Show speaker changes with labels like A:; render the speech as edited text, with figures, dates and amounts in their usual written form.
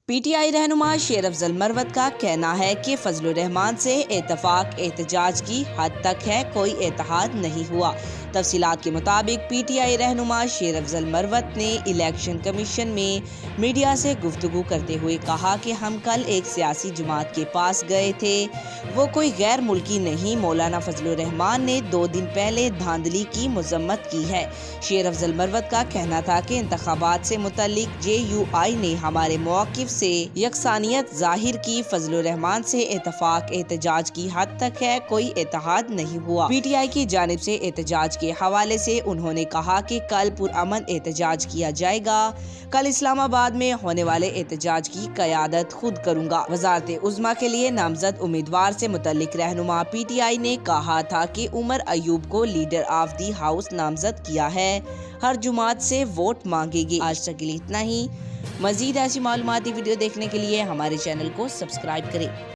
A: PTI रहनुमा शेर अफजल मरवत का कहना है कि फजलुर रहमान से इत्तफाक एहतजाज की हद तक है, कोई इत्तेहाद नहीं हुआ। तफसीलात के मुताबिक पीटीआई रहनुमा शेर अफजल मरवत ने इलेक्शन कमीशन में मीडिया से गुफ्तगू करते हुए कहा कि हम कल एक सियासी जमात के पास गए थे, वो कोई गैर मुल्की नहीं। मौलाना फजलुर रहमान ने 2 दिन पहले धांधली की मजम्मत की है। शेर अफजल मरवत का कहना था कि इंतखाबात से मुतल्लिक JUI ने हमारे मौक़िफ़ से यकसानियत जाहिर की, फजलुर रहमान से इत्तफाक एहतजाज की हद तक है, कोई इत्तेहाद नहीं हुआ। पीटीआई की जानिब से एहतजाज के हवाले से उन्होंने कहा कि कल पुरअमन एहतजाज किया जाएगा। कल इस्लामाबाद में होने वाले एहतजाज की क़यादत खुद करूंगा। वज़ारत उज़्मा के लिए नामजद उम्मीदवार से मुतल्लिक रहनुमा पीटीआई ने कहा था कि उमर अयूब को लीडर ऑफ दी हाउस नामजद किया है, हर जुमात से वोट मांगेगी। आज तक के लिए इतना ही। मज़ीद ऐसी मालूमाती वीडियो देखने के लिए हमारे चैनल को सब्सक्राइब करें।